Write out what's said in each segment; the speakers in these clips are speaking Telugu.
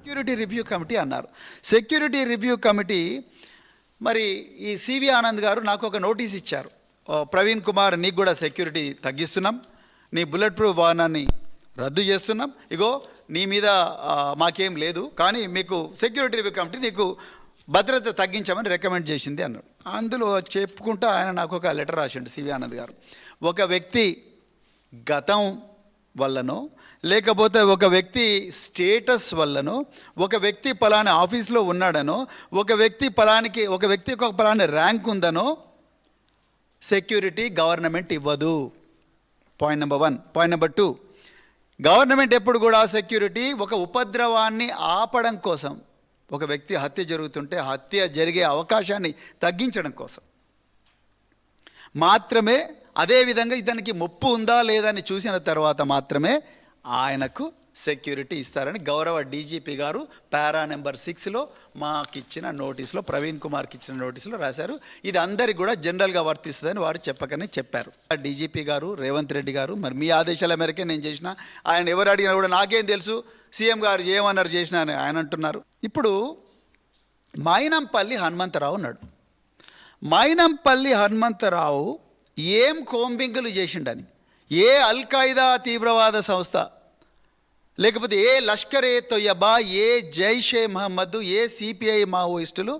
సెక్యూరిటీ రివ్యూ కమిటీ అన్నారు. సెక్యూరిటీ రివ్యూ కమిటీ మరి ఈ సివి ఆనంద్ గారు నాకు ఒక నోటీస్ ఇచ్చారు. ప్రవీణ్ కుమార్, నీకు కూడా సెక్యూరిటీ తగ్గిస్తున్నాం, నీ బుల్లెట్ ప్రూఫ్ వాహనాన్ని రద్దు చేస్తున్నాం, ఇగో నీ మీద మాకేం లేదు, కానీ మీకు సెక్యూరిటీ రివ్యూ కమిటీ నీకు భద్రత తగ్గించామని రికమెండ్ చేసింది అన్నాడు. అందులో చెప్పుకుంటూ ఆయన నాకు ఒక లెటర్ రాసిండు సివి ఆనంద్ గారు. ఒక వ్యక్తి గతం వల్లనో లేకపోతే ఒక వ్యక్తి స్టేటస్ వల్లనో, ఒక వ్యక్తి పలానా ఆఫీస్లో ఉన్నాడనో, ఒక వ్యక్తికి ఒక పలానా ర్యాంక్ ఉందనో సెక్యూరిటీ గవర్నమెంట్ ఇవ్వదు. Point number 1. Point number 2, government ఎప్పుడు కూడా సెక్యూరిటీ ఒక ఉపద్రవాన్ని ఆపడం కోసం, ఒక వ్యక్తి హత్య జరుగుతుంటే హత్య జరిగే అవకాశాన్ని తగ్గించడం కోసం మాత్రమే, అదేవిధంగా ఇతనికి ముప్పు ఉందా లేదా అని చూసిన తర్వాత మాత్రమే ఆయనకు సెక్యూరిటీ ఇస్తారని గౌరవ డీజీపీ గారు పారా నెంబర్ 6లో మాకిచ్చిన నోటీసులో, ప్రవీణ్ కుమార్కి ఇచ్చిన నోటీసులో రాశారు. ఇది అందరికి కూడా జనరల్గా వర్తిస్తుందని వారు చెప్పకనే చెప్పారు. డీజీపీ గారు రేవంత్ రెడ్డి గారు, మరి మీ ఆదేశాల మేరకే నేను చేసిన, ఆయన ఎవరు అడిగినా కూడా నాకేం తెలుసు, సీఎం గారు ఏమన్నారు చేసినా అని ఆయన అంటున్నారు. ఇప్పుడు మైనంపల్లి హనుమంతరావు ఉన్నాడు. మైనంపల్లి హనుమంతరావు ఏం కోంబింగులు చేసిండని, ఏ అల్ఖాయిదా తీవ్రవాద సంస్థ, లేకపోతే ఏ లష్కరే తొయ్యబా, ఏ జైషే మహమ్మద్, ఏ సిపిఐ మావోయిస్టులు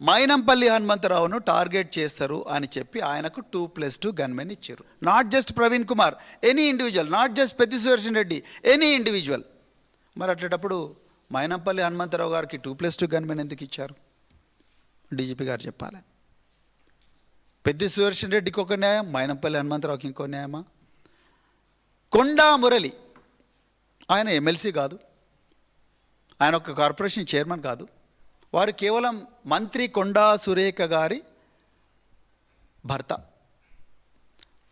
మైనంపల్లి హనుమంతరావును టార్గెట్ చేస్తారు అని చెప్పి ఆయనకు 2+2 గన్మెన్ ఇచ్చారు. Not just Praveen Kumar, any individual, not just Peddi Sudarshan Reddy, any individual. మరి అట్లాంటప్పుడు మైనంపల్లి హనుమంతరావు గారికి 2+2 గన్మెన్ ఎందుకు ఇచ్చారు? డీజీపీ గారు చెప్పాలి. పెద్ది సుదర్శన్ రెడ్డికి ఒక న్యాయం, మైనంపల్లి హనుమంతరావుకి ఇంకో న్యాయమా? కొండా మురళి, ఆయన ఎమ్మెల్సీ కాదు, ఆయన ఒక కార్పొరేషన్ చైర్మన్ కాదు, వారు కేవలం మంత్రి కొండా సురేఖ గారి భర్త.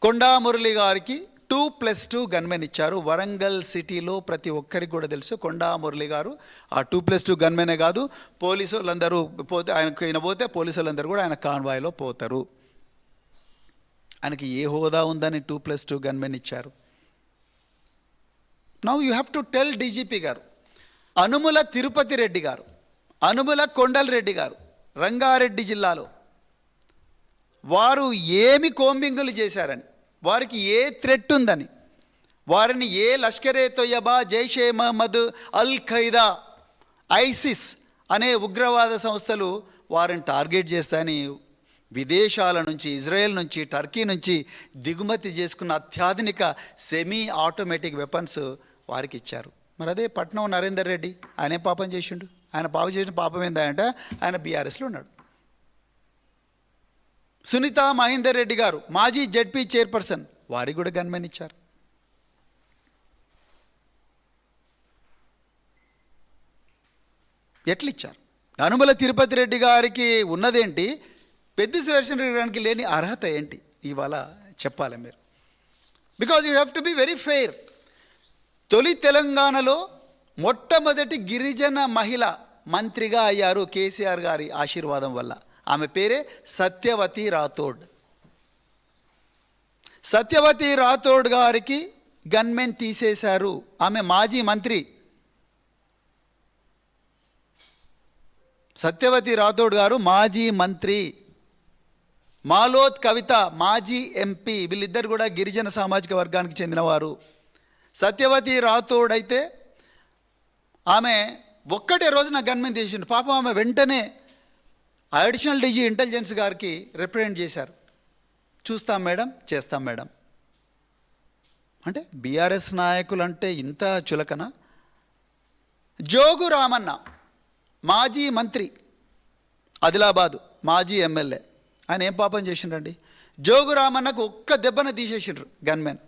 కొండా మురళి గారికి 2+2 గన్మెన్ ఇచ్చారు. వరంగల్ సిటీలో ప్రతి ఒక్కరికి కూడా తెలుసు కొండా మురళి గారు ఆ 2+2 గన్మెనే కాదు, పోలీసు వాళ్ళందరూ పోతే, ఆయనకు పోతే పోలీసు వాళ్ళందరూ కూడా ఆయన కాన్వాయ్లో పోతారు. ఆయనకి ఏ హోదా ఉందని 2+2 గన్మెన్ ఇచ్చారు? Now you have to tell DGP గారు, అనుముల తిరుపతి రెడ్డి గారు, అనుముల కొండల్ రెడ్డి గారు రంగారెడ్డి జిల్లాలో వారు ఏమి కోంబింగులు చేశారని, వారికి ఏ థ్రెట్ ఉందని, వారిని ఏ లష్కరే తొయ్యబా, జైషే మహమ్మద్, అల్ ఖైదా, ఐసిస్ అనే ఉగ్రవాద సంస్థలు వారిని టార్గెట్ చేస్తాయని విదేశాల నుంచి, ఇజ్రాయెల్ నుంచి, టర్కీ నుంచి దిగుమతి చేసుకున్న అత్యాధునిక సెమీ ఆటోమేటిక్ వెపన్స్ వారికి ఇచ్చారు. మరి అదే పట్నం నరేందర్ రెడ్డి, ఆయన పాపం చేసిండు. ఆయన చేసిన పాపం ఏంటంటే ఆయన బీఆర్ఎస్లో ఉన్నాడు. సునీత మహేందర్ రెడ్డి గారు మాజీ జెడ్పీ చైర్పర్సన్, వారికి కూడా గన్మెన్ ఇచ్చారు. ఎట్లిచ్చారు? అనుముల తిరుపతి రెడ్డి గారికి ఉన్నదేంటి, పెద్ది సుదర్శన్ రెడ్డి గారికి లేని అర్హత ఏంటి? ఇవాళ చెప్పాలి మీరు. Because you have to be very fair. తొలి తెలంగాణలో మొట్టమొదటి గిరిజన మహిళ మంత్రిగా అయ్యారు కేసీఆర్ గారి ఆశీర్వాదం వల్ల. ఆమె పేరే సత్యవతి రాథోడ్. సత్యవతి రాథోడ్ గారికి గన్మెన్ తీసేశారు. ఆమె మాజీ మంత్రి. సత్యవతి రాథోడ్ గారు మాజీ మంత్రి. మాలోత్ కవిత మాజీ ఎంపీ, వీళ్ళిద్దరు కూడా గిరిజన సామాజిక వర్గానికి చెందినవారు. సత్యవతి రాథోడ్ అయితే ఆమె ఒక్కటే రోజున గన్మెన్ తీసిండు. పాపం ఆమె వెంటనే అడిషనల్ డీజీ ఇంటెలిజెన్స్ గారికి రిప్రజెంట్ చేశారు. చూస్తాం మేడం, చేస్తాం మేడం అంటే బీఆర్ఎస్ నాయకులు అంటే ఇంత చులకన. జోగు రామన్న మాజీ మంత్రి, ఆదిలాబాదు మాజీ ఎమ్మెల్యే, ఆయన ఏం పాపం చేసిండ్రండి? జోగు రామన్నకు ఒక్క దెబ్బన తీసేసిండ్రు గన్మెన్.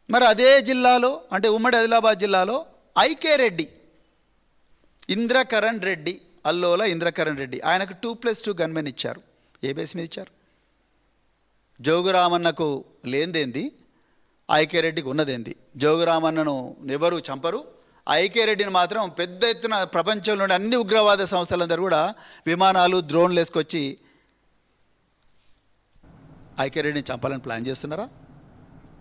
మరి అదే జిల్లాలో, అంటే ఉమ్మడి ఆదిలాబాద్ జిల్లాలో ఐకే రెడ్డి, ఇంద్రకరణ్ రెడ్డి, అల్లోల ఇంద్రకరణ్ రెడ్డి, ఆయనకు 2+2 గన్మెన్ ఇచ్చారు. ఏ బేస్ మీద ఇచ్చారు? జోగురామన్నకు లేనిదేంది, ఐకే రెడ్డికి ఉన్నదేంది? జోగురామన్నను ఎవరు చంపరు, ఐకే రెడ్డిని మాత్రం పెద్ద ఎత్తున ప్రపంచంలోని అన్ని ఉగ్రవాద సంస్థలందరూ కూడా విమానాలు, డ్రోన్లు వేసుకొచ్చి ఐకే రెడ్డిని చంపాలని ప్లాన్ చేస్తున్నారా?